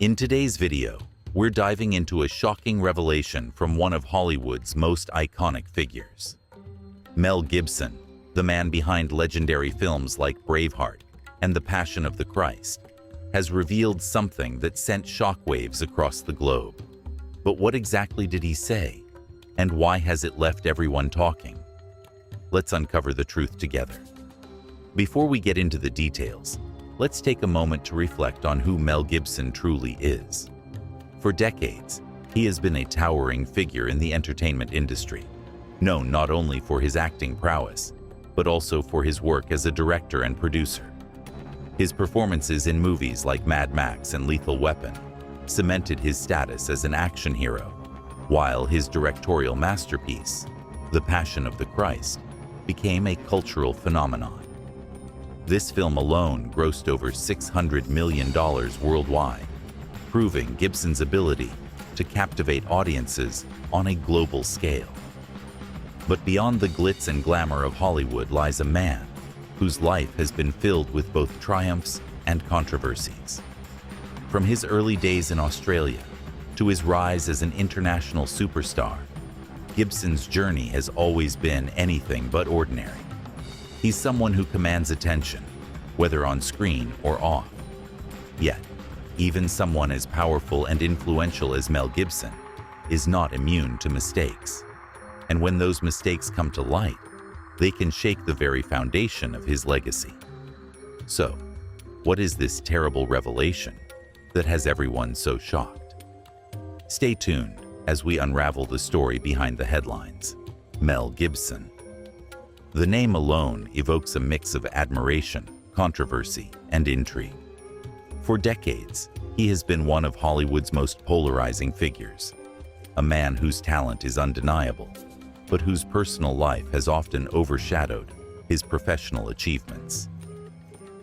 In today's video, we're diving into a shocking revelation from one of Hollywood's most iconic figures. Mel Gibson, the man behind legendary films like Braveheart and The Passion of the Christ, has revealed something that sent shockwaves across the globe. But what exactly did he say? And why has it left everyone talking? Let's uncover the truth together. Before we get into the details, let's take a moment to reflect on who Mel Gibson truly is. For decades, he has been a towering figure in the entertainment industry, known not only for his acting prowess, but also for his work as a director and producer. His performances in movies like Mad Max and Lethal Weapon cemented his status as an action hero, while his directorial masterpiece, The Passion of the Christ, became a cultural phenomenon. This film alone grossed over $600 million worldwide, proving Gibson's ability to captivate audiences on a global scale. But beyond the glitz and glamour of Hollywood lies a man whose life has been filled with both triumphs and controversies. From his early days in Australia to his rise as an international superstar, Gibson's journey has always been anything but ordinary. He's someone who commands attention, whether on screen or off. Yet, even someone as powerful and influential as Mel Gibson is not immune to mistakes. And when those mistakes come to light, they can shake the very foundation of his legacy. So, what is this terrible revelation that has everyone so shocked? Stay tuned as we unravel the story behind the headlines. Mel Gibson. The name alone evokes a mix of admiration, controversy, and intrigue. For decades, he has been one of Hollywood's most polarizing figures, a man whose talent is undeniable, but whose personal life has often overshadowed his professional achievements.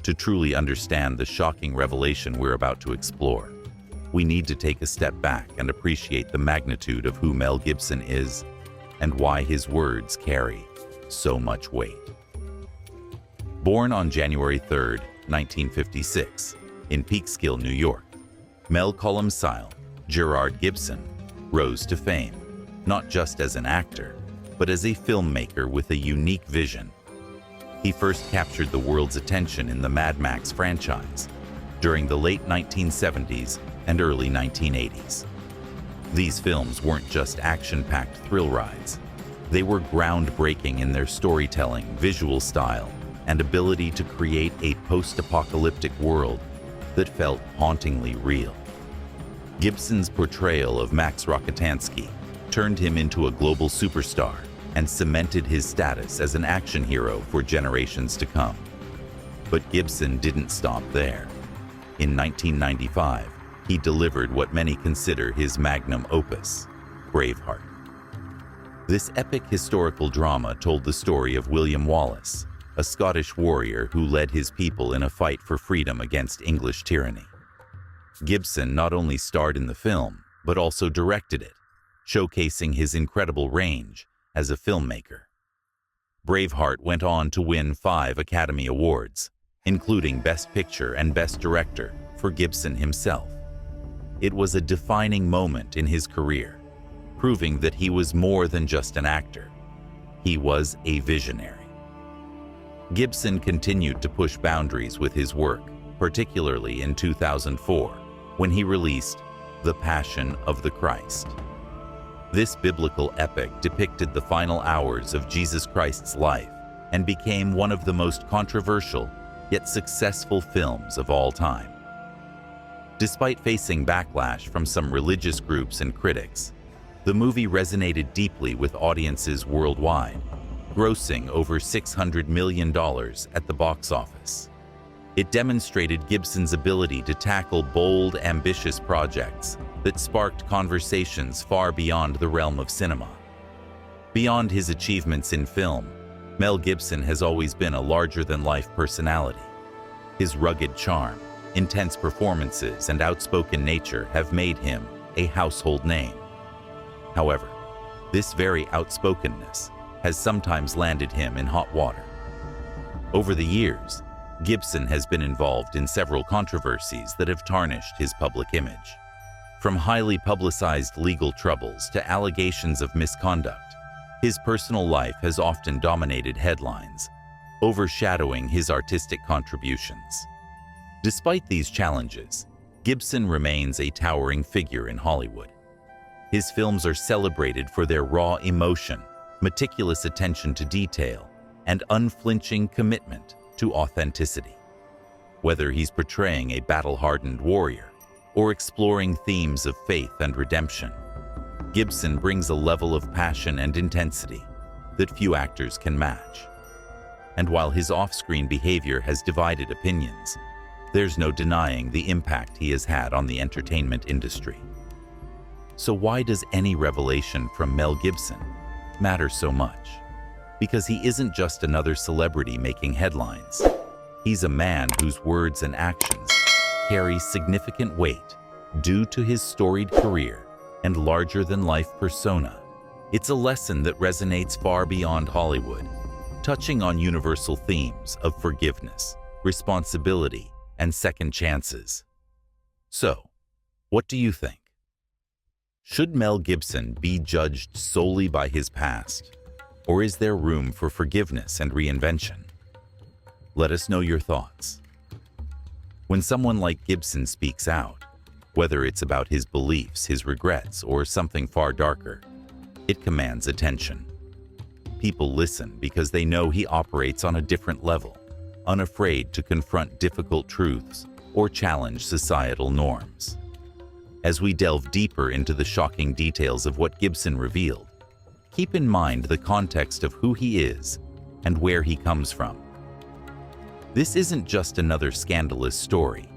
To truly understand the shocking revelation we're about to explore, we need to take a step back and appreciate the magnitude of who Mel Gibson is and why his words carry so much weight. Born on January 3, 1956, in Peekskill, New York, Mel Gerard Gibson rose to fame, not just as an actor, but as a filmmaker with a unique vision. He first captured the world's attention in the Mad Max franchise during the late 1970s and early 1980s. These films weren't just action-packed thrill rides. They were groundbreaking in their storytelling, visual style, and ability to create a post-apocalyptic world that felt hauntingly real. Gibson's portrayal of Max Rokitansky turned him into a global superstar and cemented his status as an action hero for generations to come. But Gibson didn't stop there. In 1995, he delivered what many consider his magnum opus, Braveheart. This epic historical drama told the story of William Wallace, a Scottish warrior who led his people in a fight for freedom against English tyranny. Gibson not only starred in the film, but also directed it, showcasing his incredible range as a filmmaker. Braveheart went on to win 5 Academy Awards, including Best Picture and Best Director for Gibson himself. It was a defining moment in his career, proving that he was more than just an actor. He was a visionary. Gibson continued to push boundaries with his work, particularly in 2004, when he released The Passion of the Christ. This biblical epic depicted the final hours of Jesus Christ's life and became one of the most controversial yet successful films of all time. Despite facing backlash from some religious groups and critics, the movie resonated deeply with audiences worldwide, grossing over $600 million at the box office. It demonstrated Gibson's ability to tackle bold, ambitious projects that sparked conversations far beyond the realm of cinema. Beyond his achievements in film, Mel Gibson has always been a larger-than-life personality. His rugged charm, intense performances, and outspoken nature have made him a household name. However, this very outspokenness has sometimes landed him in hot water. Over the years, Gibson has been involved in several controversies that have tarnished his public image. From highly publicized legal troubles to allegations of misconduct, his personal life has often dominated headlines, overshadowing his artistic contributions. Despite these challenges, Gibson remains a towering figure in Hollywood. His films are celebrated for their raw emotion, meticulous attention to detail, and unflinching commitment to authenticity. Whether he's portraying a battle-hardened warrior or exploring themes of faith and redemption, Gibson brings a level of passion and intensity that few actors can match. And while his off-screen behavior has divided opinions, there's no denying the impact he has had on the entertainment industry. So why does any revelation from Mel Gibson matter so much? Because he isn't just another celebrity making headlines. He's a man whose words and actions carry significant weight due to his storied career and larger-than-life persona. It's a lesson that resonates far beyond Hollywood, touching on universal themes of forgiveness, responsibility, and second chances. So, what do you think? Should Mel Gibson be judged solely by his past, or is there room for forgiveness and reinvention? Let us know your thoughts. When someone like Gibson speaks out, whether it's about his beliefs, his regrets, or something far darker, it commands attention. People listen because they know he operates on a different level, unafraid to confront difficult truths or challenge societal norms. As we delve deeper into the shocking details of what Gibson revealed, keep in mind the context of who he is and where he comes from. This isn't just another scandalous story.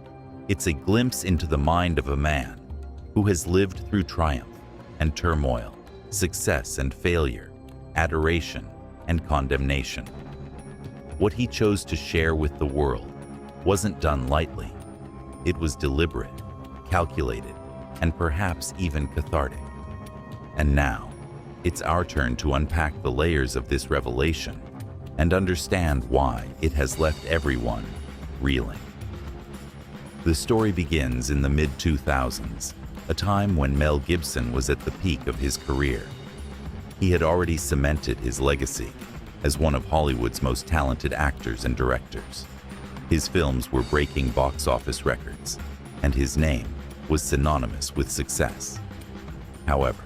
It's a glimpse into the mind of a man who has lived through triumph and turmoil, success and failure, adoration and condemnation. What he chose to share with the world wasn't done lightly. It was deliberate, calculated, and perhaps even cathartic. And now, it's our turn to unpack the layers of this revelation and understand why it has left everyone reeling. The story begins in the mid-2000s, a time when Mel Gibson was at the peak of his career. He had already cemented his legacy as one of Hollywood's most talented actors and directors. His films were breaking box office records, and his name was synonymous with success. However,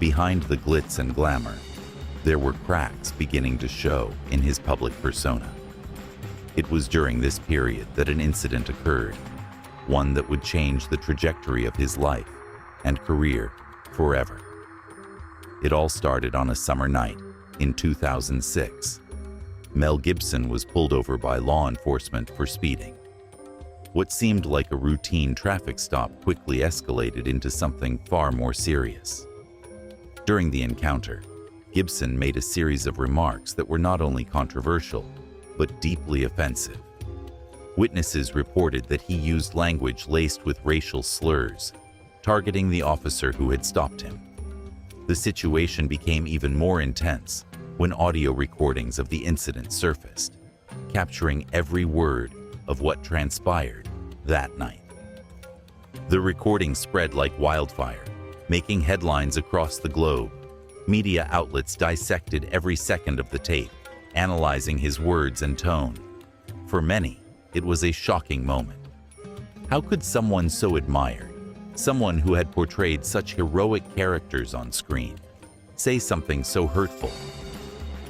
behind the glitz and glamour, there were cracks beginning to show in his public persona. It was during this period that an incident occurred, one that would change the trajectory of his life and career forever. It all started on a summer night in 2006. Mel Gibson was pulled over by law enforcement for speeding. What seemed like a routine traffic stop quickly escalated into something far more serious. During the encounter, Gibson made a series of remarks that were not only controversial, but deeply offensive. Witnesses reported that he used language laced with racial slurs, targeting the officer who had stopped him. The situation became even more intense when audio recordings of the incident surfaced, capturing every word of what transpired that night. The recording spread like wildfire, making headlines across the globe. Media outlets dissected every second of the tape, analyzing his words and tone. For many, it was a shocking moment. How could someone so admired, someone who had portrayed such heroic characters on screen, say something so hurtful?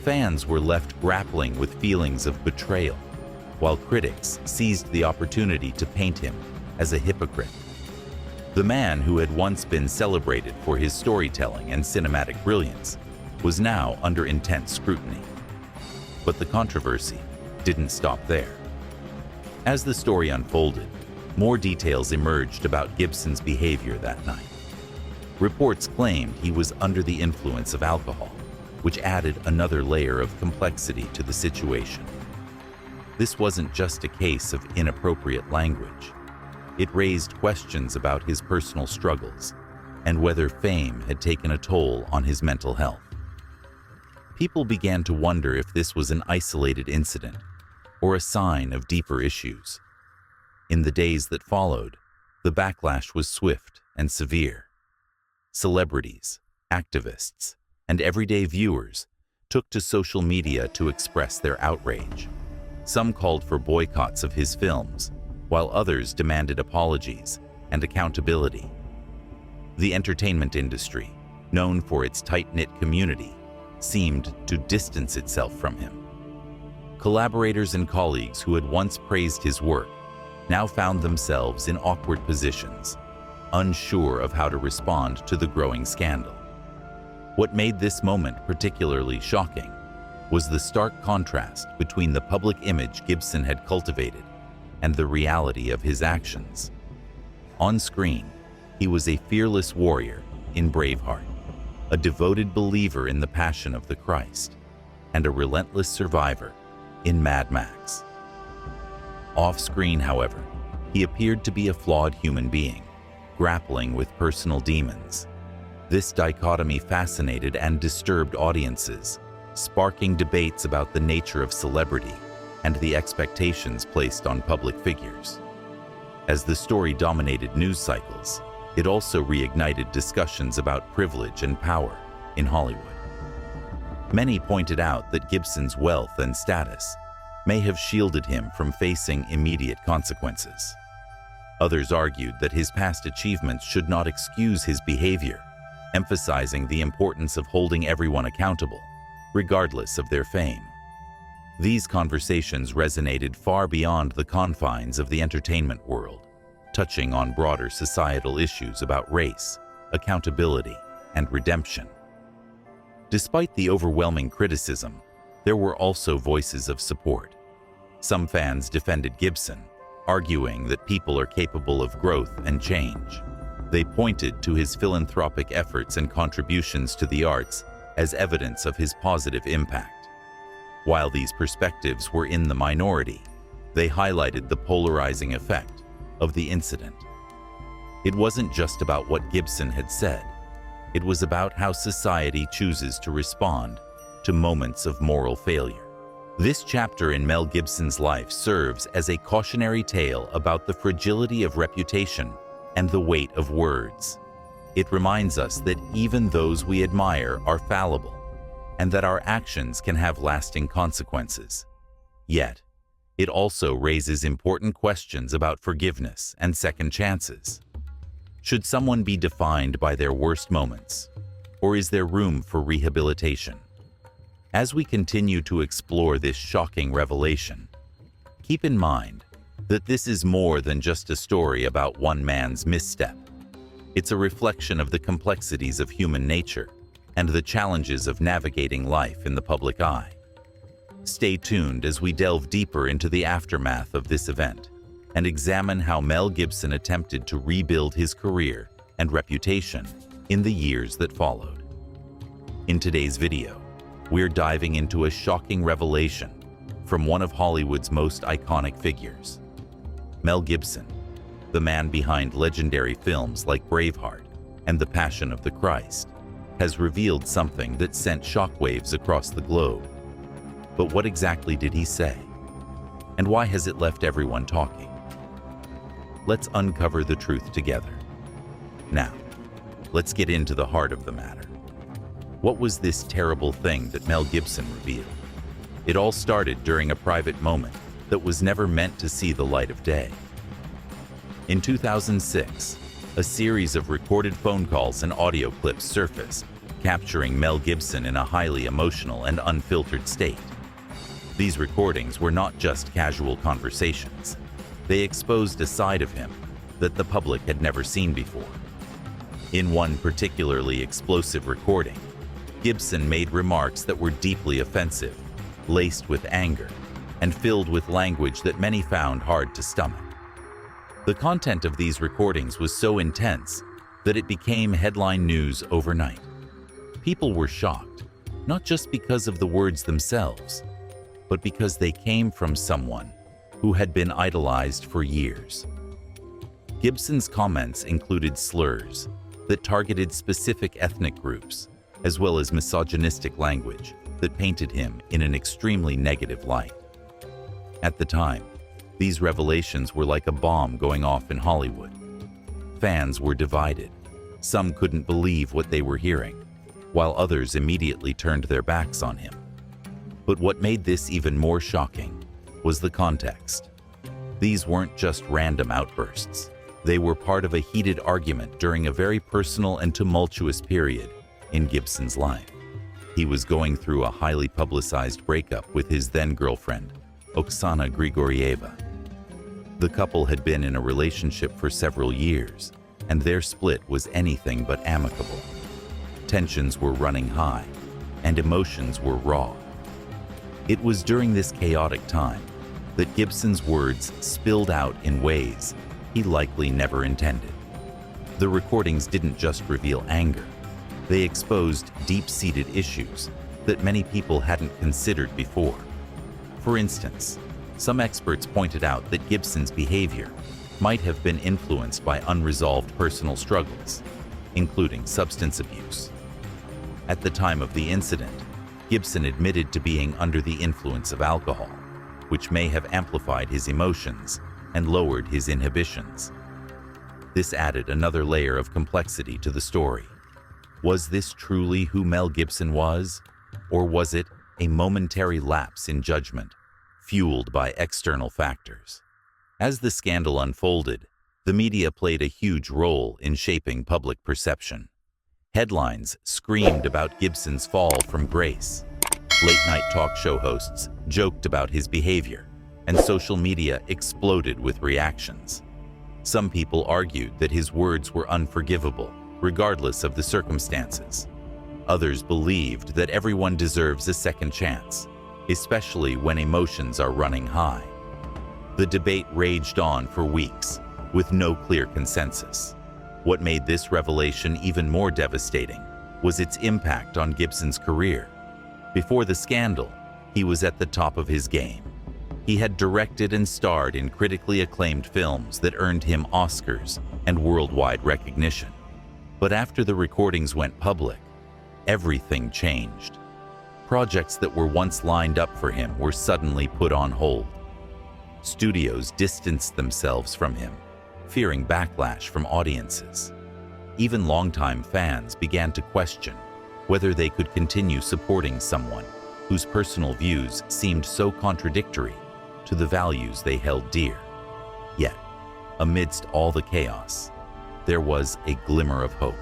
Fans were left grappling with feelings of betrayal, while critics seized the opportunity to paint him as a hypocrite. The man who had once been celebrated for his storytelling and cinematic brilliance was now under intense scrutiny. But the controversy didn't stop there. As the story unfolded, more details emerged about Gibson's behavior that night. Reports claimed he was under the influence of alcohol, which added another layer of complexity to the situation. This wasn't just a case of inappropriate language. It raised questions about his personal struggles and whether fame had taken a toll on his mental health. People began to wonder if this was an isolated incident or a sign of deeper issues. In the days that followed, the backlash was swift and severe. Celebrities, activists, and everyday viewers took to social media to express their outrage. Some called for boycotts of his films, while others demanded apologies and accountability. The entertainment industry, known for its tight-knit community, seemed to distance itself from him. Collaborators and colleagues who had once praised his work now found themselves in awkward positions, unsure of how to respond to the growing scandal. What made this moment particularly shocking was the stark contrast between the public image Gibson had cultivated and the reality of his actions. On screen, he was a fearless warrior in Braveheart, a devoted believer in the passion of the Christ, and a relentless survivor in Mad Max. Off-screen, however, he appeared to be a flawed human being, grappling with personal demons. This dichotomy fascinated and disturbed audiences, sparking debates about the nature of celebrity and the expectations placed on public figures. As the story dominated news cycles, it also reignited discussions about privilege and power in Hollywood. Many pointed out that Gibson's wealth and status may have shielded him from facing immediate consequences. Others argued that his past achievements should not excuse his behavior, emphasizing the importance of holding everyone accountable, regardless of their fame. These conversations resonated far beyond the confines of the entertainment world, touching on broader societal issues about race, accountability, and redemption. Despite the overwhelming criticism, there were also voices of support. Some fans defended Gibson, arguing that people are capable of growth and change. They pointed to his philanthropic efforts and contributions to the arts as evidence of his positive impact. While these perspectives were in the minority, they highlighted the polarizing effect of the incident. It wasn't just about what Gibson had said. It was about how society chooses to respond to moments of moral failure. This chapter in Mel Gibson's life serves as a cautionary tale about the fragility of reputation and the weight of words. It reminds us that even those we admire are fallible, and that our actions can have lasting consequences. Yet, it also raises important questions about forgiveness and second chances. Should someone be defined by their worst moments, or is there room for rehabilitation? As we continue to explore this shocking revelation, keep in mind that this is more than just a story about one man's misstep. It's a reflection of the complexities of human nature and the challenges of navigating life in the public eye. Stay tuned as we delve deeper into the aftermath of this event and examine how Mel Gibson attempted to rebuild his career and reputation in the years that followed. In today's video, we're diving into a shocking revelation from one of Hollywood's most iconic figures. Mel Gibson, the man behind legendary films like Braveheart and The Passion of the Christ, has revealed something that sent shockwaves across the globe. But what exactly did he say? And why has it left everyone talking? Let's uncover the truth together. Now, let's get into the heart of the matter. What was this terrible thing that Mel Gibson revealed? It all started during a private moment that was never meant to see the light of day. In 2006, a series of recorded phone calls and audio clips surfaced, capturing Mel Gibson in a highly emotional and unfiltered state. These recordings were not just casual conversations. They exposed a side of him that the public had never seen before. In one particularly explosive recording, Gibson made remarks that were deeply offensive, laced with anger, and filled with language that many found hard to stomach. The content of these recordings was so intense that it became headline news overnight. People were shocked, not just because of the words themselves, but because they came from someone who had been idolized for years. Gibson's comments included slurs that targeted specific ethnic groups, as well as misogynistic language that painted him in an extremely negative light. At the time, these revelations were like a bomb going off in Hollywood. Fans were divided. Some couldn't believe what they were hearing, while others immediately turned their backs on him. But what made this even more shocking was the context. These weren't just random outbursts. They were part of a heated argument during a very personal and tumultuous period in Gibson's life. He was going through a highly publicized breakup with his then-girlfriend, Oksana Grigorieva. The couple had been in a relationship for several years, and their split was anything but amicable. Tensions were running high, and emotions were raw. It was during this chaotic time that Gibson's words spilled out in ways he likely never intended. The recordings didn't just reveal anger. They exposed deep-seated issues that many people hadn't considered before. For instance, some experts pointed out that Gibson's behavior might have been influenced by unresolved personal struggles, including substance abuse. At the time of the incident, Gibson admitted to being under the influence of alcohol, which may have amplified his emotions and lowered his inhibitions. This added another layer of complexity to the story. Was this truly who Mel Gibson was, or was it a momentary lapse in judgment, fueled by external factors? As the scandal unfolded, the media played a huge role in shaping public perception. Headlines screamed about Gibson's fall from grace. Late-night talk show hosts joked about his behavior, and social media exploded with reactions. Some people argued that his words were unforgivable, regardless of the circumstances. Others believed that everyone deserves a second chance, especially when emotions are running high. The debate raged on for weeks, with no clear consensus. What made this revelation even more devastating was its impact on Gibson's career. Before the scandal, he was at the top of his game. He had directed and starred in critically acclaimed films that earned him Oscars and worldwide recognition. But after the recordings went public, everything changed. Projects that were once lined up for him were suddenly put on hold. Studios distanced themselves from him, fearing backlash from audiences. Even longtime fans began to question whether they could continue supporting someone whose personal views seemed so contradictory to the values they held dear. Yet, amidst all the chaos, there was a glimmer of hope.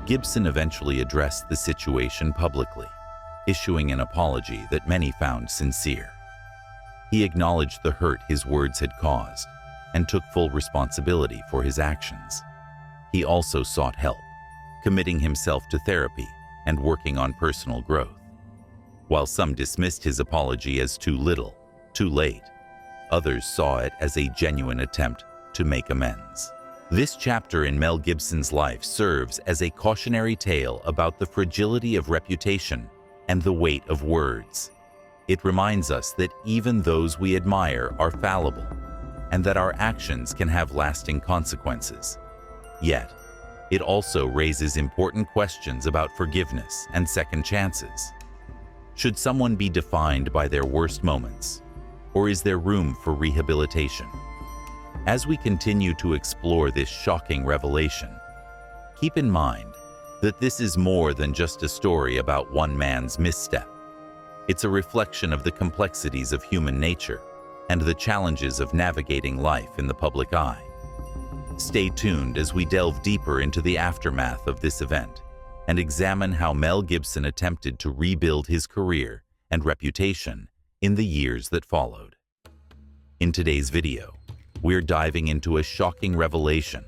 Gibson eventually addressed the situation publicly, issuing an apology that many found sincere. He acknowledged the hurt his words had caused and took full responsibility for his actions. He also sought help, committing himself to therapy and working on personal growth. While some dismissed his apology as too little, too late, others saw it as a genuine attempt to make amends. This chapter in Mel Gibson's life serves as a cautionary tale about the fragility of reputation and the weight of words. It reminds us that even those we admire are fallible, and that our actions can have lasting consequences. Yet, it also raises important questions about forgiveness and second chances. Should someone be defined by their worst moments, or is there room for rehabilitation? As we continue to explore this shocking revelation, keep in mind that this is more than just a story about one man's misstep. It's a reflection of the complexities of human nature and the challenges of navigating life in the public eye. Stay tuned as we delve deeper into the aftermath of this event and examine how Mel Gibson attempted to rebuild his career and reputation in the years that followed. In today's video, we're diving into a shocking revelation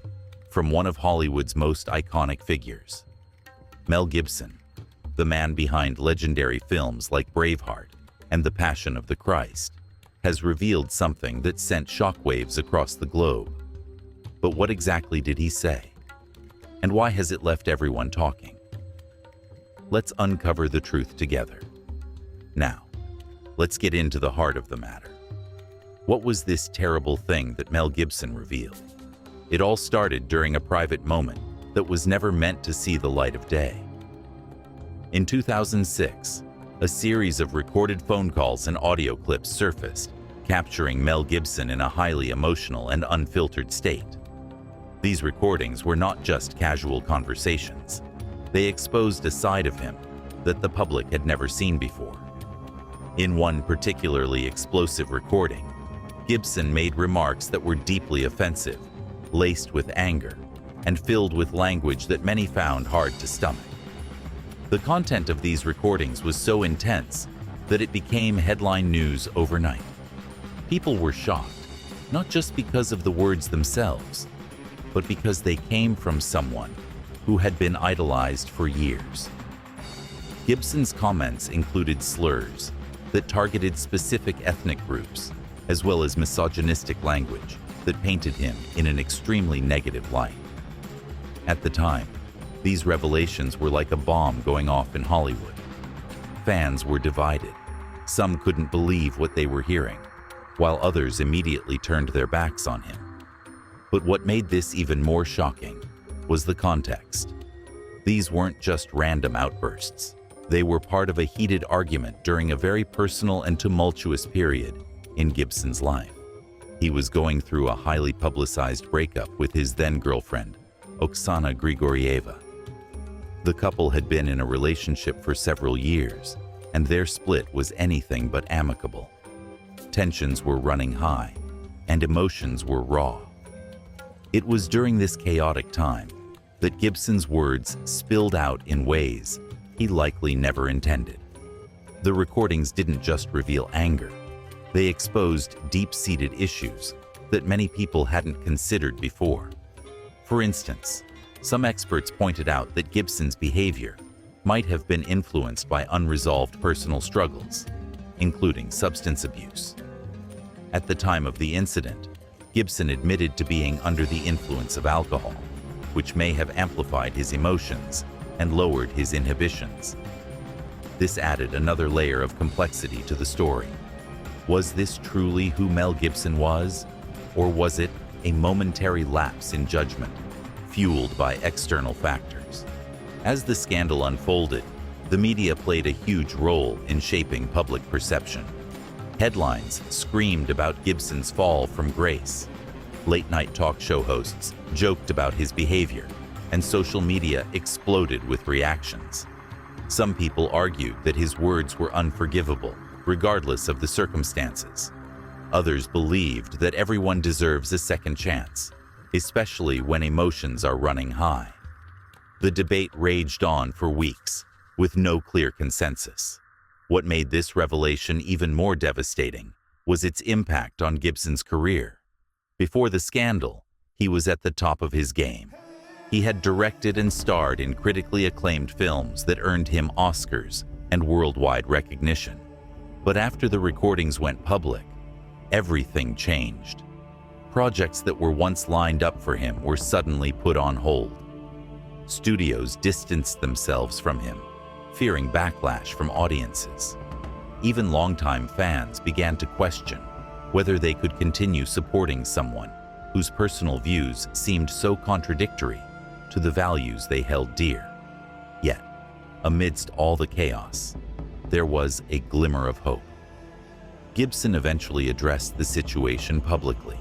from one of Hollywood's most iconic figures. Mel Gibson, the man behind legendary films like Braveheart and The Passion of the Christ, has revealed something that sent shockwaves across the globe. But what exactly did he say? And why has it left everyone talking? Let's uncover the truth together. Now, let's get into the heart of the matter. What was this terrible thing that Mel Gibson revealed? It all started during a private moment that was never meant to see the light of day. In 2006, a series of recorded phone calls and audio clips surfaced, capturing Mel Gibson in a highly emotional and unfiltered state. These recordings were not just casual conversations. They exposed a side of him that the public had never seen before. In one particularly explosive recording, Gibson made remarks that were deeply offensive, laced with anger, and filled with language that many found hard to stomach. The content of these recordings was so intense that it became headline news overnight. People were shocked, not just because of the words themselves, but because they came from someone who had been idolized for years. Gibson's comments included slurs that targeted specific ethnic groups, as well as misogynistic language that painted him in an extremely negative light. At the time, these revelations were like a bomb going off in Hollywood. Fans were divided. Some couldn't believe what they were hearing, while others immediately turned their backs on him. But what made this even more shocking was the context. These weren't just random outbursts. They were part of a heated argument during a very personal and tumultuous period in Gibson's life. He was going through a highly publicized breakup with his then-girlfriend, Oksana Grigorieva. The couple had been in a relationship for several years, and their split was anything but amicable. Tensions were running high, and emotions were raw. It was during this chaotic time that Gibson's words spilled out in ways he likely never intended. The recordings didn't just reveal anger. They exposed deep-seated issues that many people hadn't considered before. For instance, some experts pointed out that Gibson's behavior might have been influenced by unresolved personal struggles, including substance abuse. At the time of the incident, Gibson admitted to being under the influence of alcohol, which may have amplified his emotions and lowered his inhibitions. This added another layer of complexity to the story. Was this truly who Mel Gibson was, or was it a momentary lapse in judgment, fueled by external factors? As the scandal unfolded, the media played a huge role in shaping public perception. Headlines screamed about Gibson's fall from grace. Late-night talk show hosts joked about his behavior, and social media exploded with reactions. Some people argued that his words were unforgivable, regardless of the circumstances. Others believed that everyone deserves a second chance, especially when emotions are running high. The debate raged on for weeks, with no clear consensus. What made this revelation even more devastating was its impact on Gibson's career. Before the scandal, he was at the top of his game. He had directed and starred in critically acclaimed films that earned him Oscars and worldwide recognition. But after the recordings went public, everything changed. Projects that were once lined up for him were suddenly put on hold. Studios distanced themselves from him, fearing backlash from audiences. Even longtime fans began to question whether they could continue supporting someone whose personal views seemed so contradictory to the values they held dear. Yet, amidst all the chaos, there was a glimmer of hope. Gibson eventually addressed the situation publicly,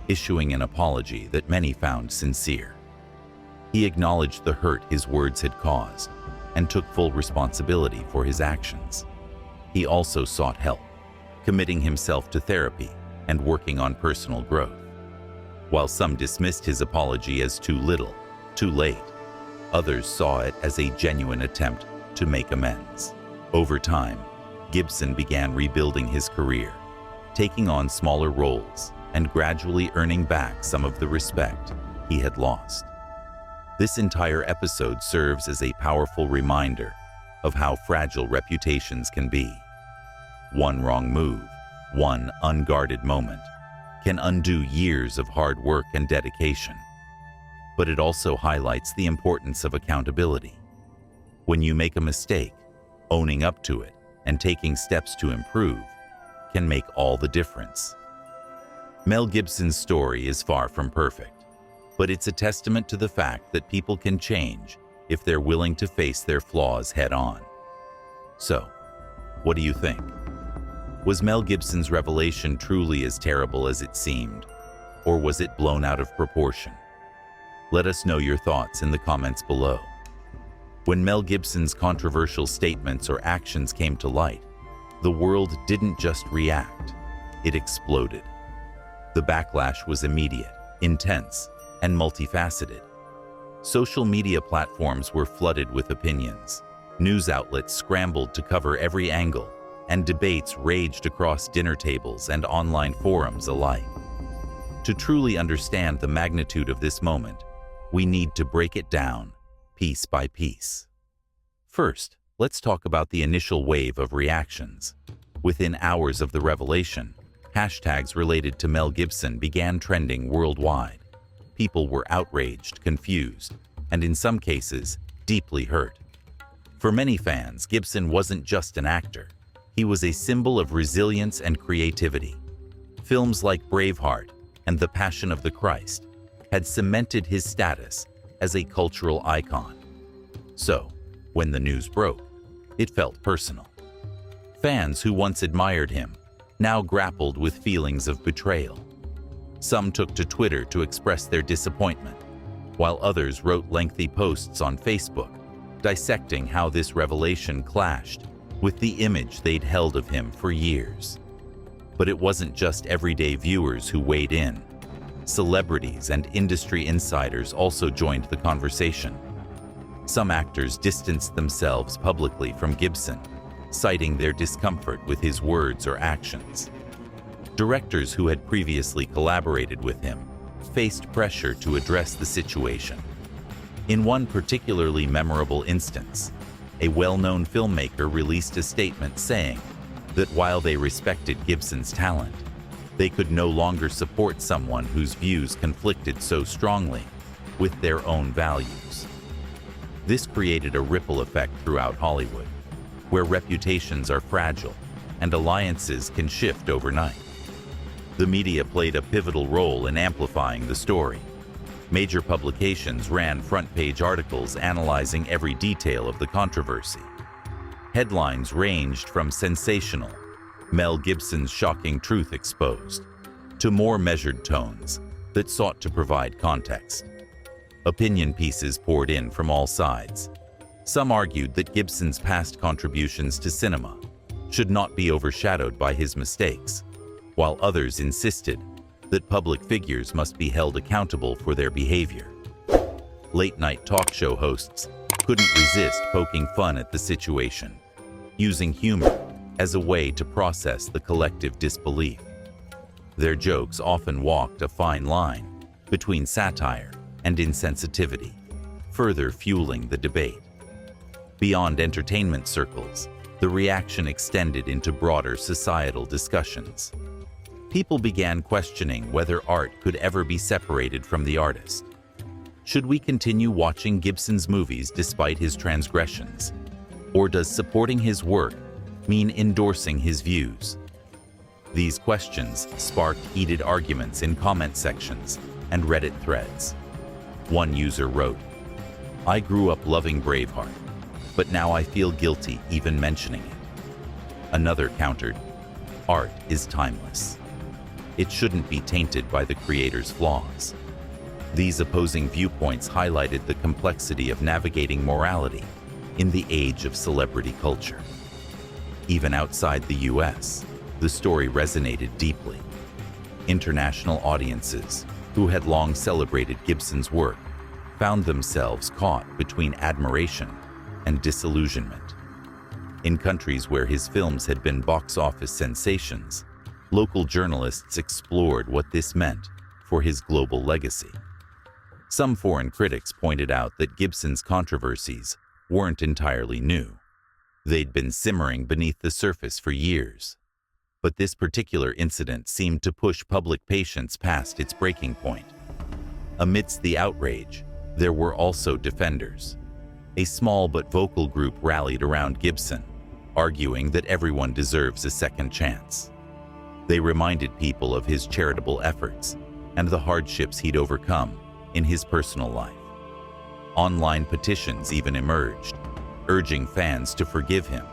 issuing an apology that many found sincere. He acknowledged the hurt his words had caused and took full responsibility for his actions. He also sought help, committing himself to therapy and working on personal growth. While some dismissed his apology as too little, too late, others saw it as a genuine attempt to make amends. Over time, Gibson began rebuilding his career, taking on smaller roles and gradually earning back some of the respect he had lost. This entire episode serves as a powerful reminder of how fragile reputations can be. One wrong move, one unguarded moment, can undo years of hard work and dedication. But it also highlights the importance of accountability. When you make a mistake, owning up to it and taking steps to improve can make all the difference. Mel Gibson's story is far from perfect, but it's a testament to the fact that people can change if they're willing to face their flaws head on. So, what do you think? Was Mel Gibson's revelation truly as terrible as it seemed, or was it blown out of proportion? Let us know your thoughts in the comments below. When Mel Gibson's controversial statements or actions came to light, the world didn't just react, it exploded. The backlash was immediate, intense, and multifaceted. Social media platforms were flooded with opinions. News outlets scrambled to cover every angle, and debates raged across dinner tables and online forums alike. To truly understand the magnitude of this moment, we need to break it down, piece by piece. First, let's talk about the initial wave of reactions. Within hours of the revelation, hashtags related to Mel Gibson began trending worldwide. People were outraged, confused, and in some cases, deeply hurt. For many fans, Gibson wasn't just an actor. He was a symbol of resilience and creativity. Films like Braveheart and The Passion of the Christ had cemented his status as a cultural icon. So, when the news broke, it felt personal. Fans who once admired him now grappled with feelings of betrayal. Some took to Twitter to express their disappointment, while others wrote lengthy posts on Facebook, dissecting how this revelation clashed with the image they'd held of him for years. But it wasn't just everyday viewers who weighed in. Celebrities and industry insiders also joined the conversation. Some actors distanced themselves publicly from Gibson, citing their discomfort with his words or actions. Directors who had previously collaborated with him faced pressure to address the situation. In one particularly memorable instance, a well-known filmmaker released a statement saying that while they respected Gibson's talent, they could no longer support someone whose views conflicted so strongly with their own values. This created a ripple effect throughout Hollywood, where reputations are fragile and alliances can shift overnight. The media played a pivotal role in amplifying the story. Major publications ran front-page articles analyzing every detail of the controversy. Headlines ranged from sensational, Mel Gibson's shocking truth exposed, to more measured tones that sought to provide context. Opinion pieces poured in from all sides. Some argued that Gibson's past contributions to cinema should not be overshadowed by his mistakes, while others insisted that public figures must be held accountable for their behavior. Late-night talk show hosts couldn't resist poking fun at the situation, using humor as a way to process the collective disbelief. Their jokes often walked a fine line between satire and insensitivity, further fueling the debate. Beyond entertainment circles, the reaction extended into broader societal discussions. People began questioning whether art could ever be separated from the artist. Should we continue watching Gibson's movies despite his transgressions? Or does supporting his work mean endorsing his views? These questions sparked heated arguments in comment sections and Reddit threads. One user wrote, "I grew up loving Braveheart, but now I feel guilty even mentioning it." Another countered, "Art is timeless. It shouldn't be tainted by the creator's flaws." These opposing viewpoints highlighted the complexity of navigating morality in the age of celebrity culture. Even outside the US, the story resonated deeply. International audiences, who had long celebrated Gibson's work, found themselves caught between admiration and disillusionment. In countries where his films had been box office sensations, local journalists explored what this meant for his global legacy. Some foreign critics pointed out that Gibson's controversies weren't entirely new. They'd been simmering beneath the surface for years. But this particular incident seemed to push public patience past its breaking point. Amidst the outrage, there were also defenders. A small but vocal group rallied around Gibson, arguing that everyone deserves a second chance. They reminded people of his charitable efforts and the hardships he'd overcome in his personal life. Online petitions even emerged, urging fans to forgive him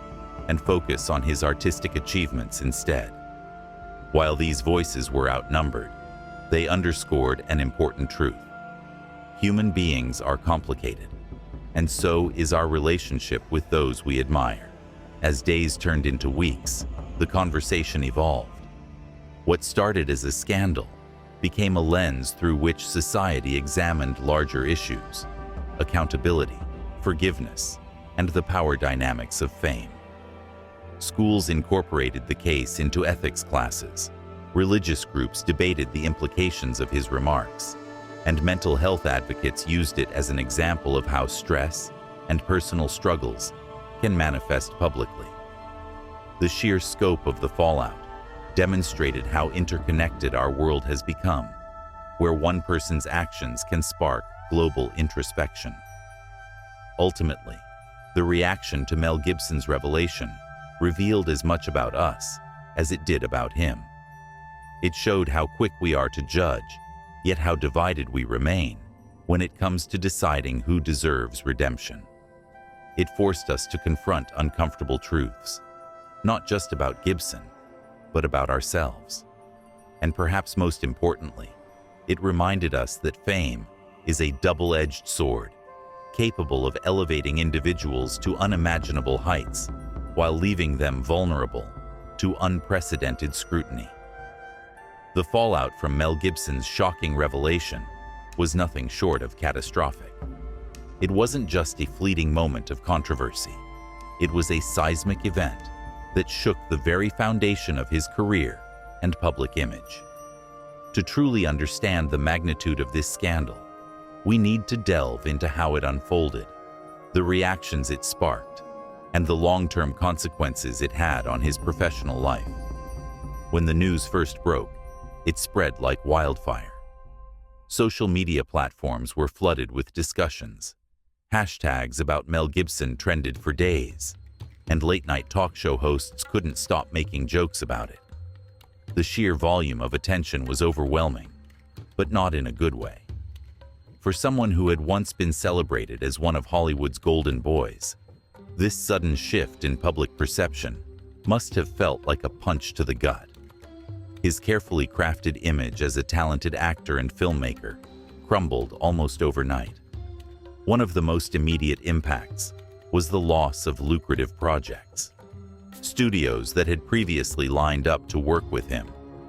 and focus on his artistic achievements instead. While these voices were outnumbered, they underscored an important truth. Human beings are complicated, and so is our relationship with those we admire. As days turned into weeks, the conversation evolved. What started as a scandal became a lens through which society examined larger issues: accountability, forgiveness, and the power dynamics of fame. Schools incorporated the case into ethics classes. Religious groups debated the implications of his remarks, and mental health advocates used it as an example of how stress and personal struggles can manifest publicly. The sheer scope of the fallout demonstrated how interconnected our world has become, where one person's actions can spark global introspection. Ultimately, the reaction to Mel Gibson's revelation revealed as much about us as it did about him. It showed how quick we are to judge, yet how divided we remain when it comes to deciding who deserves redemption. It forced us to confront uncomfortable truths, not just about Gibson, but about ourselves. And perhaps most importantly, it reminded us that fame is a double-edged sword, capable of elevating individuals to unimaginable heights while leaving them vulnerable to unprecedented scrutiny. The fallout from Mel Gibson's shocking revelation was nothing short of catastrophic. It wasn't just a fleeting moment of controversy. It was a seismic event that shook the very foundation of his career and public image. To truly understand the magnitude of this scandal, we need to delve into how it unfolded, the reactions it sparked, and the long-term consequences it had on his professional life. When the news first broke, it spread like wildfire. Social media platforms were flooded with discussions. Hashtags about Mel Gibson trended for days, and late-night talk show hosts couldn't stop making jokes about it. The sheer volume of attention was overwhelming, but not in a good way. For someone who had once been celebrated as one of Hollywood's golden boys, this sudden shift in public perception must have felt like a punch to the gut. His carefully crafted image as a talented actor and filmmaker crumbled almost overnight. One of the most immediate impacts was the loss of lucrative projects. Studios that had previously lined up to work with him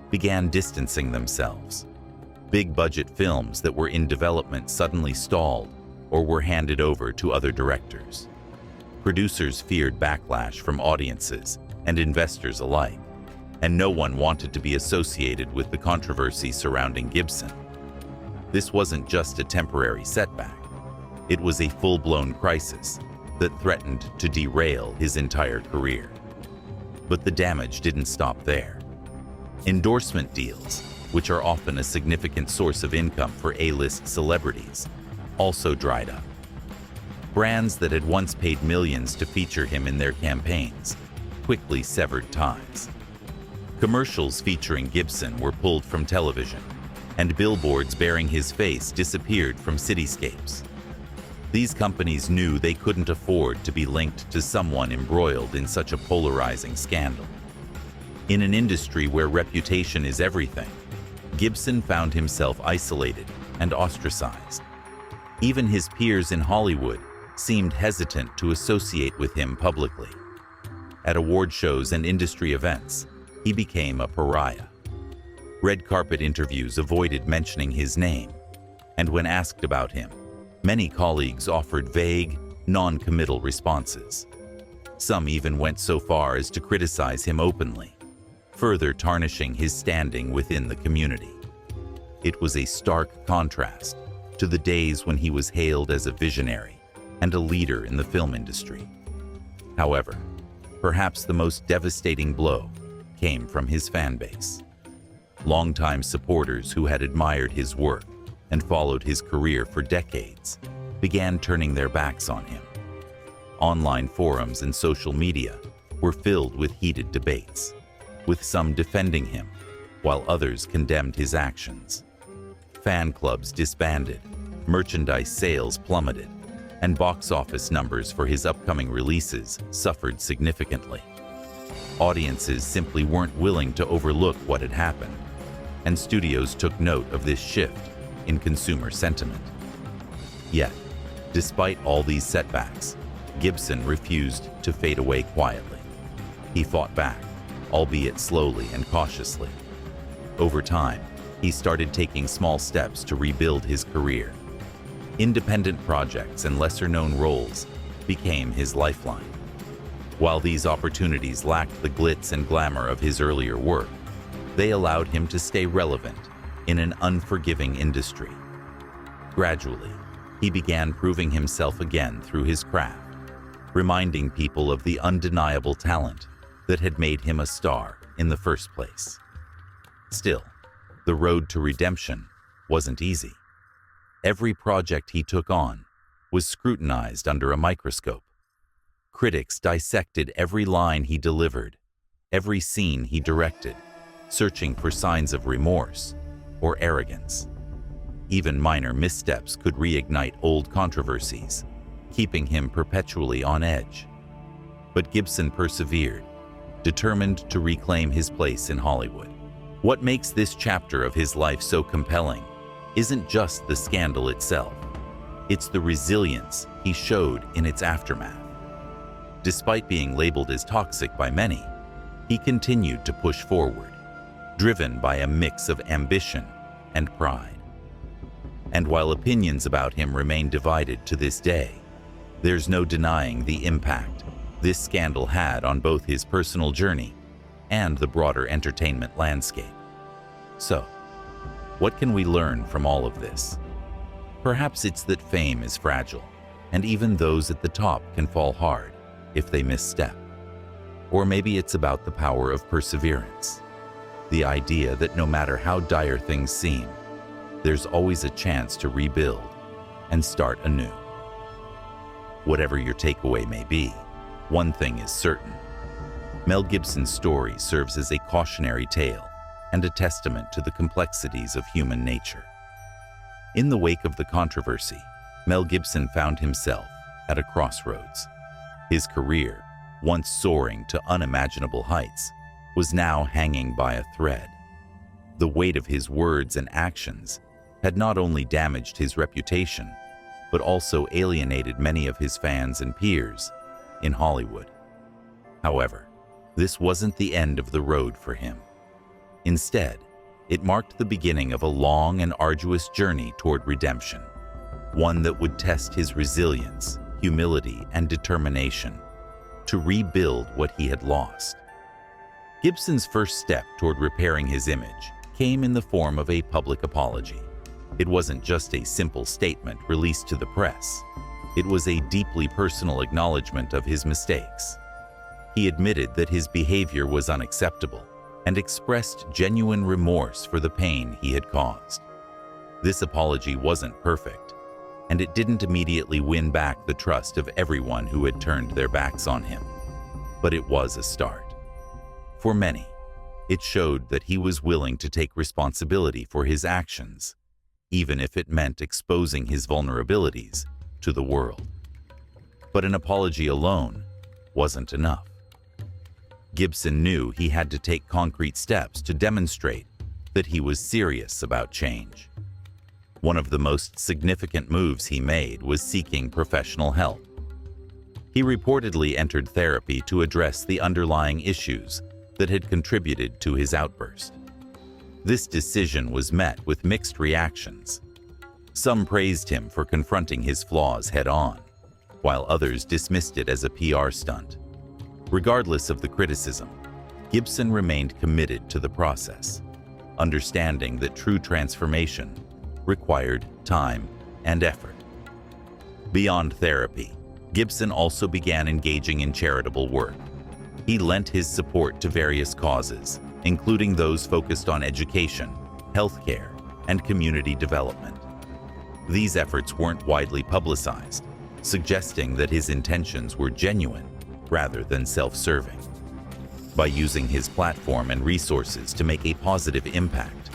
began distancing themselves. Big-budget films that were in development suddenly stalled or were handed over to other directors. Producers feared backlash from audiences and investors alike, and no one wanted to be associated with the controversy surrounding Gibson. This wasn't just a temporary setback. It was a full-blown crisis that threatened to derail his entire career. But the damage didn't stop there. Endorsement deals, which are often a significant source of income for A-list celebrities, also dried up. Brands that had once paid millions to feature him in their campaigns quickly severed ties. Commercials featuring Gibson were pulled from television, and billboards bearing his face disappeared from cityscapes. These companies knew they couldn't afford to be linked to someone embroiled in such a polarizing scandal. In an industry where reputation is everything, Gibson found himself isolated and ostracized. Even his peers in Hollywood seemed hesitant to associate with him publicly. At award shows and industry events, he became a pariah. Red carpet interviews avoided mentioning his name, and when asked about him, many colleagues offered vague, non-committal responses. Some even went so far as to criticize him openly, further tarnishing his standing within the community. It was a stark contrast to the days when he was hailed as a visionary and a leader in the film industry. However, perhaps the most devastating blow came from his fan base. Longtime supporters who had admired his work and followed his career for decades began turning their backs on him. Online forums and social media were filled with heated debates, with some defending him, while others condemned his actions. Fan clubs disbanded, merchandise sales plummeted, and box office numbers for his upcoming releases suffered significantly. Audiences simply weren't willing to overlook what had happened, and studios took note of this shift in consumer sentiment. Yet, despite all these setbacks, Gibson refused to fade away quietly. He fought back, albeit slowly and cautiously. Over time, he started taking small steps to rebuild his career. Independent projects and lesser-known roles became his lifeline. While these opportunities lacked the glitz and glamour of his earlier work, they allowed him to stay relevant in an unforgiving industry. Gradually, he began proving himself again through his craft, reminding people of the undeniable talent that had made him a star in the first place. Still, the road to redemption wasn't easy. Every project he took on was scrutinized under a microscope. Critics dissected every line he delivered, every scene he directed, searching for signs of remorse or arrogance. Even minor missteps could reignite old controversies, keeping him perpetually on edge. But Gibson persevered, determined to reclaim his place in Hollywood. What makes this chapter of his life so compelling isn't just the scandal itself. It's the resilience he showed in its aftermath. Despite being labeled as toxic by many, he continued to push forward, driven by a mix of ambition and pride. And while opinions about him remain divided to this day, there's no denying the impact this scandal had on both his personal journey and the broader entertainment landscape. So, what can we learn from all of this? Perhaps it's that fame is fragile, and even those at the top can fall hard if they misstep. Or maybe it's about the power of perseverance, the idea that no matter how dire things seem, there's always a chance to rebuild and start anew. Whatever your takeaway may be, one thing is certain. Mel Gibson's story serves as a cautionary tale and a testament to the complexities of human nature. In the wake of the controversy, Mel Gibson found himself at a crossroads. His career, once soaring to unimaginable heights, was now hanging by a thread. The weight of his words and actions had not only damaged his reputation, but also alienated many of his fans and peers in Hollywood. However, this wasn't the end of the road for him. Instead, it marked the beginning of a long and arduous journey toward redemption, one that would test his resilience, humility, and determination to rebuild what he had lost. Gibson's first step toward repairing his image came in the form of a public apology. It wasn't just a simple statement released to the press. It was a deeply personal acknowledgement of his mistakes. He admitted that his behavior was unacceptable and expressed genuine remorse for the pain he had caused. This apology wasn't perfect, and it didn't immediately win back the trust of everyone who had turned their backs on him. But it was a start. For many, it showed that he was willing to take responsibility for his actions, even if it meant exposing his vulnerabilities to the world. But an apology alone wasn't enough. Gibson knew he had to take concrete steps to demonstrate that he was serious about change. One of the most significant moves he made was seeking professional help. He reportedly entered therapy to address the underlying issues that had contributed to his outburst. This decision was met with mixed reactions. Some praised him for confronting his flaws head-on, while others dismissed it as a PR stunt. Regardless of the criticism, Gibson remained committed to the process, understanding that true transformation required time and effort. Beyond therapy, Gibson also began engaging in charitable work. He lent his support to various causes, including those focused on education, healthcare, and community development. These efforts weren't widely publicized, suggesting that his intentions were genuine rather than self-serving. By using his platform and resources to make a positive impact,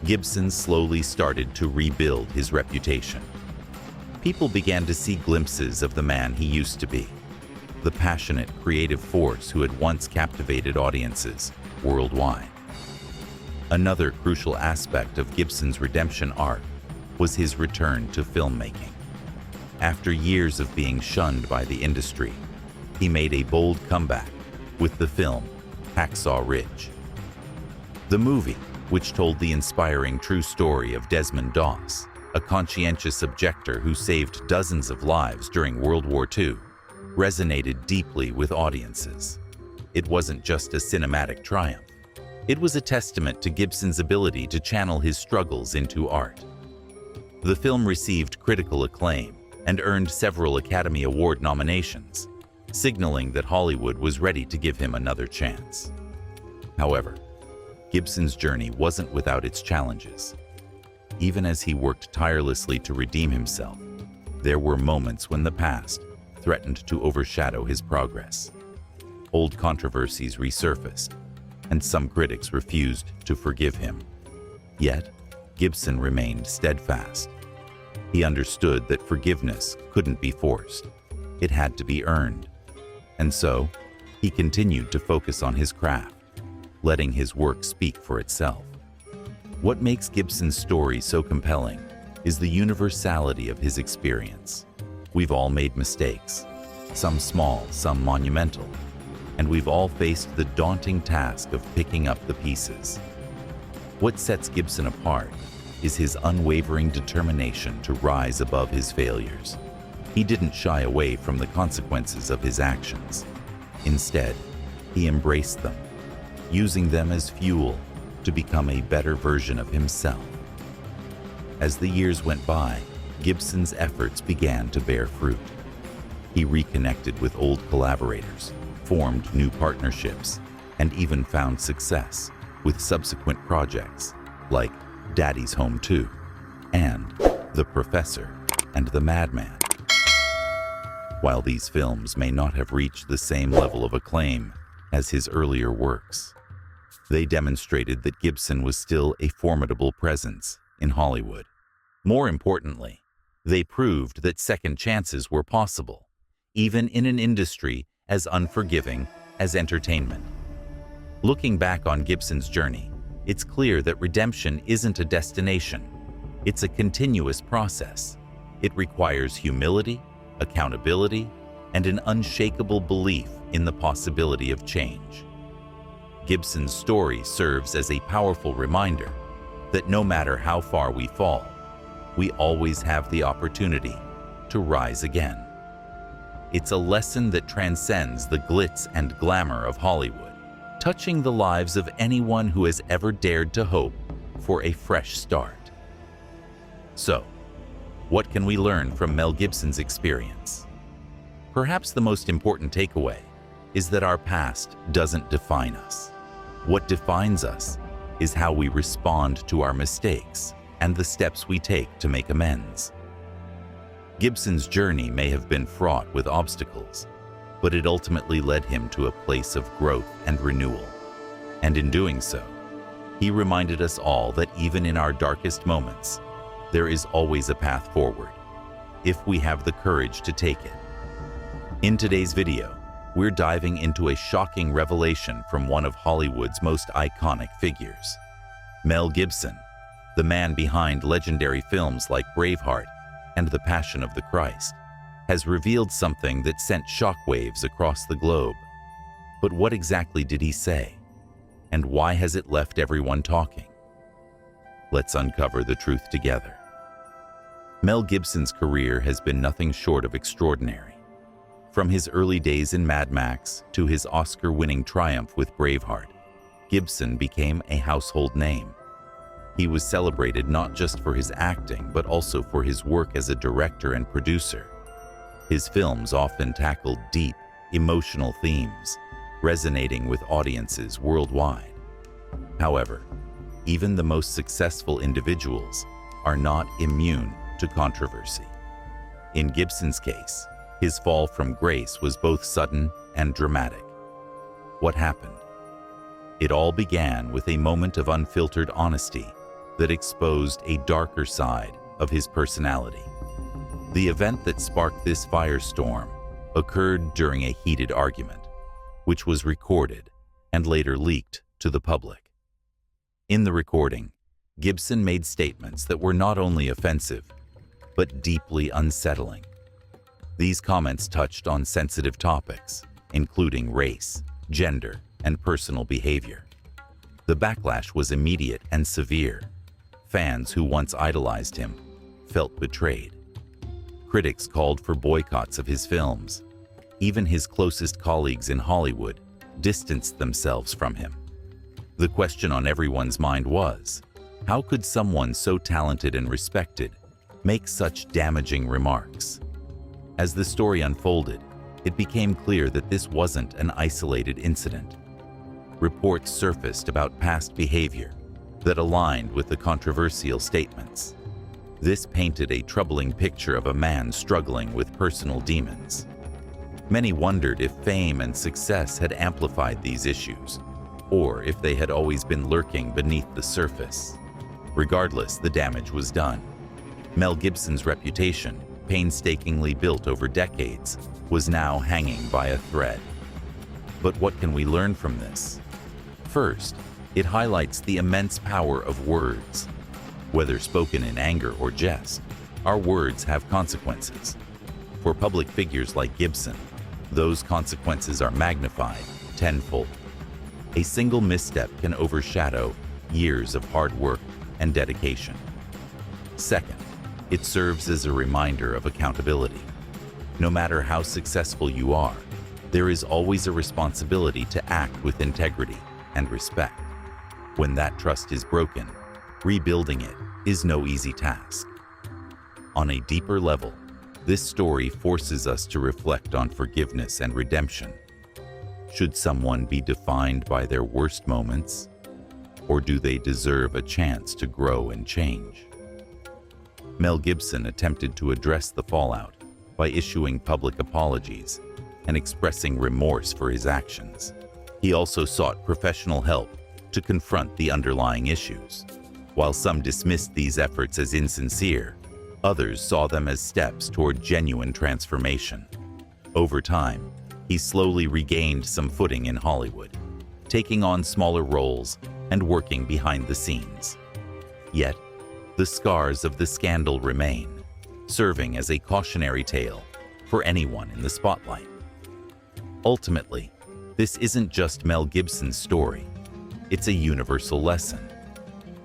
Gibson slowly started to rebuild his reputation. People began to see glimpses of the man he used to be. the passionate, creative force who had once captivated audiences worldwide. Another crucial aspect of Gibson's redemption arc was his return to filmmaking. After years of being shunned by the industry, he made a bold comeback with the film Hacksaw Ridge. The movie, which told the inspiring true story of Desmond Doss, a conscientious objector who saved dozens of lives during World War II, resonated deeply with audiences. It wasn't just a cinematic triumph. It was a testament to Gibson's ability to channel his struggles into art. The film received critical acclaim and earned several Academy Award nominations, signaling that Hollywood was ready to give him another chance. However, Gibson's journey wasn't without its challenges. Even as he worked tirelessly to redeem himself, there were moments when the past threatened to overshadow his progress. Old controversies resurfaced, and some critics refused to forgive him. Yet, Gibson remained steadfast. He understood that forgiveness couldn't be forced. It had to be earned. And so, he continued to focus on his craft, letting his work speak for itself. What makes Gibson's story so compelling is the universality of his experience. We've all made mistakes, some small, some monumental, and we've all faced the daunting task of picking up the pieces. What sets Gibson apart is his unwavering determination to rise above his failures. He didn't shy away from the consequences of his actions. Instead, he embraced them, using them as fuel to become a better version of himself. As the years went by, Gibson's efforts began to bear fruit. He reconnected with old collaborators, formed new partnerships, and even found success with subsequent projects like Daddy's Home 2 and The Professor and the Madman. While these films may not have reached the same level of acclaim as his earlier works, they demonstrated that Gibson was still a formidable presence in Hollywood. More importantly, they proved that second chances were possible, even in an industry as unforgiving as entertainment. Looking back on Gibson's journey, it's clear that redemption isn't a destination. It's a continuous process. It requires humility, accountability, and an unshakable belief in the possibility of change. Gibson's story serves as a powerful reminder that no matter how far we fall, we always have the opportunity to rise again. It's a lesson that transcends the glitz and glamour of Hollywood, touching the lives of anyone who has ever dared to hope for a fresh start. So, what can we learn from Mel Gibson's experience? Perhaps the most important takeaway is that our past doesn't define us. What defines us is how we respond to our mistakes and the steps we take to make amends. Gibson's journey may have been fraught with obstacles, but it ultimately led him to a place of growth and renewal. And in doing so, he reminded us all that even in our darkest moments, there is always a path forward, if we have the courage to take it. In today's video, we're diving into a shocking revelation from one of Hollywood's most iconic figures. Mel Gibson, the man behind legendary films like Braveheart and The Passion of the Christ, has revealed something that sent shockwaves across the globe. But what exactly did he say? And why has it left everyone talking? Let's uncover the truth together. Mel Gibson's career has been nothing short of extraordinary. From his early days in Mad Max to his Oscar-winning triumph with Braveheart, Gibson became a household name. He was celebrated not just for his acting, but also for his work as a director and producer. His films often tackled deep, emotional themes, resonating with audiences worldwide. However, even the most successful individuals are not immune to controversy. In Gibson's case, his fall from grace was both sudden and dramatic. What happened? It all began with a moment of unfiltered honesty that exposed a darker side of his personality. The event that sparked this firestorm occurred during a heated argument, which was recorded and later leaked to the public. In the recording, Gibson made statements that were not only offensive, but deeply unsettling. These comments touched on sensitive topics, including race, gender, and personal behavior. The backlash was immediate and severe. Fans who once idolized him felt betrayed. Critics called for boycotts of his films. Even his closest colleagues in Hollywood distanced themselves from him. The question on everyone's mind was, how could someone so talented and respected make such damaging remarks? As the story unfolded, it became clear that this wasn't an isolated incident. Reports surfaced about past behavior that aligned with the controversial statements. This painted a troubling picture of a man struggling with personal demons. Many wondered if fame and success had amplified these issues, or if they had always been lurking beneath the surface. Regardless, the damage was done. Mel Gibson's reputation, painstakingly built over decades, was now hanging by a thread. But what can we learn from this? First, it highlights the immense power of words. Whether spoken in anger or jest, our words have consequences. For public figures like Gibson, those consequences are magnified tenfold. A single misstep can overshadow years of hard work and dedication. Second, it serves as a reminder of accountability. No matter how successful you are, there is always a responsibility to act with integrity and respect. When that trust is broken, rebuilding it is no easy task. On a deeper level, this story forces us to reflect on forgiveness and redemption. Should someone be defined by their worst moments, or do they deserve a chance to grow and change? Mel Gibson attempted to address the fallout by issuing public apologies and expressing remorse for his actions. He also sought professional help to confront the underlying issues. While some dismissed these efforts as insincere, others saw them as steps toward genuine transformation. Over time, he slowly regained some footing in Hollywood, taking on smaller roles and working behind the scenes. Yet, the scars of the scandal remain, serving as a cautionary tale for anyone in the spotlight. Ultimately, this isn't just Mel Gibson's story. It's a universal lesson.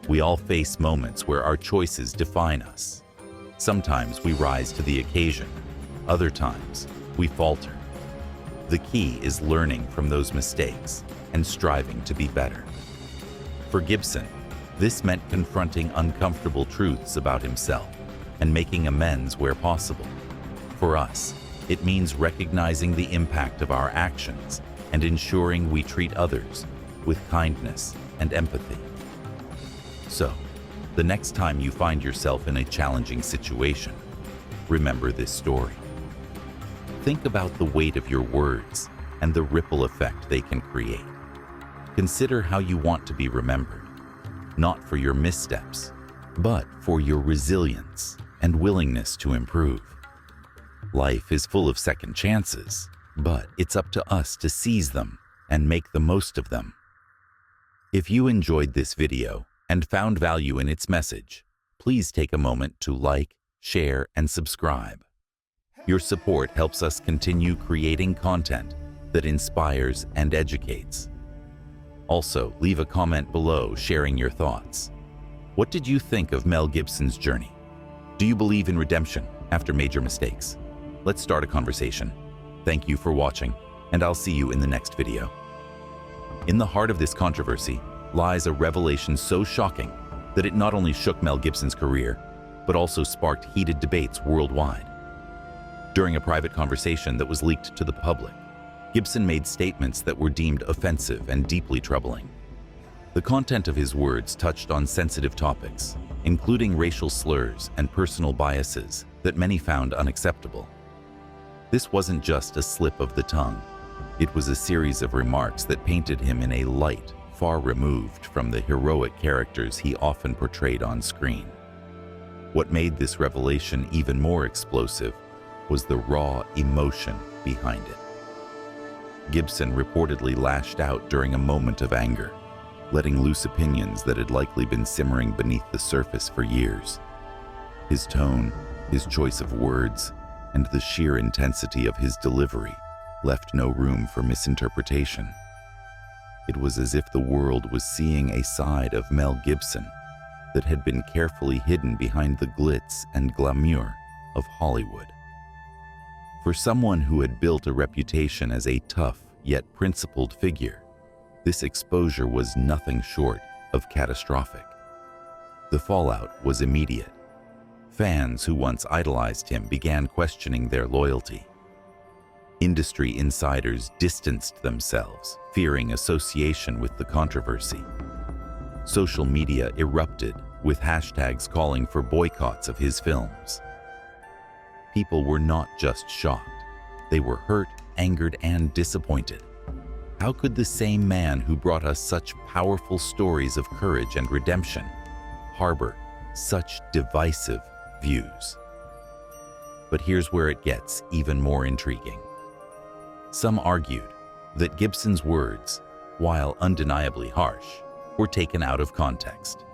We all face moments where our choices define us. Sometimes we rise to the occasion. Other times, we falter. The key is learning from those mistakes and striving to be better. For Gibson, this meant confronting uncomfortable truths about himself and making amends where possible. For us, it means recognizing the impact of our actions and ensuring we treat others with kindness and empathy. So, the next time you find yourself in a challenging situation, remember this story. Think about the weight of your words and the ripple effect they can create. Consider how you want to be remembered, not for your missteps, but for your resilience and willingness to improve. Life is full of second chances, but it's up to us to seize them and make the most of them. If you enjoyed this video and found value in its message, please take a moment to like, share, and subscribe. Your support helps us continue creating content that inspires and educates. Also, leave a comment below sharing your thoughts. What did you think of Mel Gibson's journey? Do you believe in redemption after major mistakes? Let's start a conversation. Thank you for watching, and I'll see you in the next video. In the heart of this controversy lies a revelation so shocking that it not only shook Mel Gibson's career, but also sparked heated debates worldwide. During a private conversation that was leaked to the public, Gibson made statements that were deemed offensive and deeply troubling. The content of his words touched on sensitive topics, including racial slurs and personal biases that many found unacceptable. This wasn't just a slip of the tongue. It was a series of remarks that painted him in a light far removed from the heroic characters he often portrayed on screen. What made this revelation even more explosive was the raw emotion behind it. Gibson reportedly lashed out during a moment of anger, letting loose opinions that had likely been simmering beneath the surface for years. His tone, his choice of words, and the sheer intensity of his delivery left no room for misinterpretation. It was as if the world was seeing a side of Mel Gibson that had been carefully hidden behind the glitz and glamour of Hollywood. For someone who had built a reputation as a tough yet principled figure, this exposure was nothing short of catastrophic. The fallout was immediate. Fans who once idolized him began questioning their loyalty. Industry insiders distanced themselves, fearing association with the controversy. Social media erupted with hashtags calling for boycotts of his films. People were not just shocked. They were hurt, angered, and disappointed. How could the same man who brought us such powerful stories of courage and redemption harbor such divisive views? But here's where it gets even more intriguing. Some argued that Gibson's words, while undeniably harsh, were taken out of context.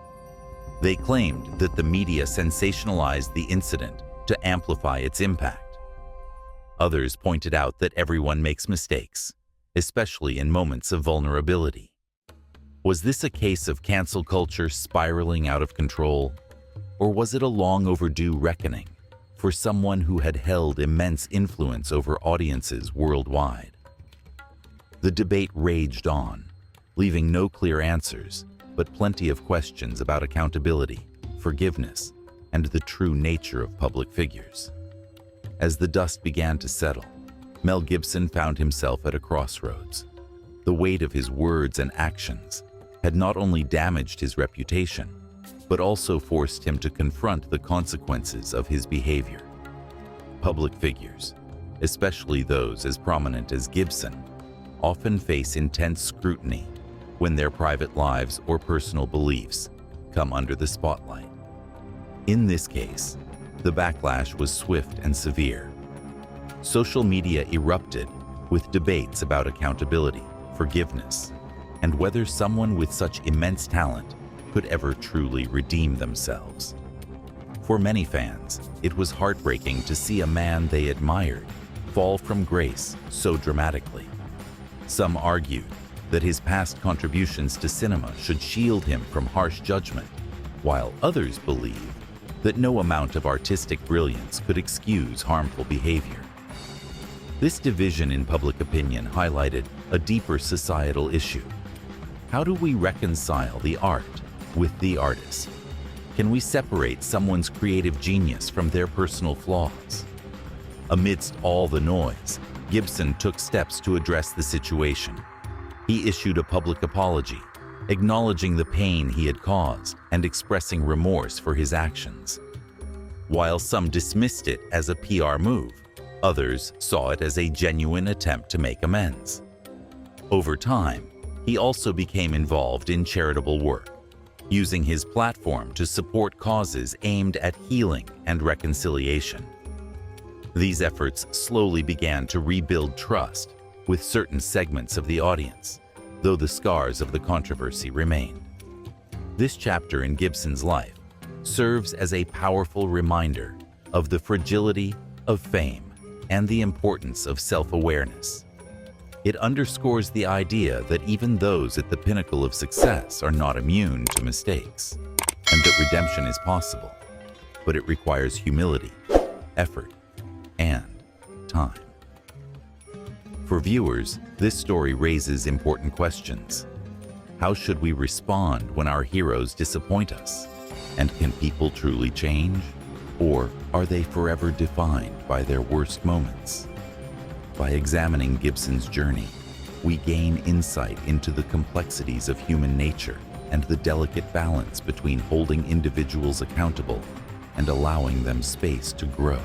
They claimed that the media sensationalized the incident to amplify its impact. Others pointed out that everyone makes mistakes, especially in moments of vulnerability. Was this a case of cancel culture spiraling out of control, or was it a long overdue reckoning for someone who had held immense influence over audiences worldwide? The debate raged on, leaving no clear answers, but plenty of questions about accountability, forgiveness, and the true nature of public figures. As the dust began to settle, Mel Gibson found himself at a crossroads. The weight of his words and actions had not only damaged his reputation, but also forced him to confront the consequences of his behavior. Public figures, especially those as prominent as Gibson, often face intense scrutiny when their private lives or personal beliefs come under the spotlight. In this case, the backlash was swift and severe. Social media erupted with debates about accountability, forgiveness, and whether someone with such immense talent could ever truly redeem themselves. For many fans, it was heartbreaking to see a man they admired fall from grace so dramatically. Some argued that his past contributions to cinema should shield him from harsh judgment, while others believed that no amount of artistic brilliance could excuse harmful behavior. This division in public opinion highlighted a deeper societal issue. How do we reconcile the art with the artist? Can we separate someone's creative genius from their personal flaws? Amidst all the noise, Gibson took steps to address the situation. He issued a public apology, acknowledging the pain he had caused and expressing remorse for his actions. While some dismissed it as a PR move, others saw it as a genuine attempt to make amends. Over time, he also became involved in charitable work, using his platform to support causes aimed at healing and reconciliation. These efforts slowly began to rebuild trust with certain segments of the audience, though the scars of the controversy remained. This chapter in Gibson's life serves as a powerful reminder of the fragility of fame and the importance of self-awareness. It underscores the idea that even those at the pinnacle of success are not immune to mistakes, and that redemption is possible, but it requires humility, effort, and time. For viewers, this story raises important questions. How should we respond when our heroes disappoint us? And can people truly change? Or are they forever defined by their worst moments? By examining Gibson's journey, we gain insight into the complexities of human nature and the delicate balance between holding individuals accountable and allowing them space to grow.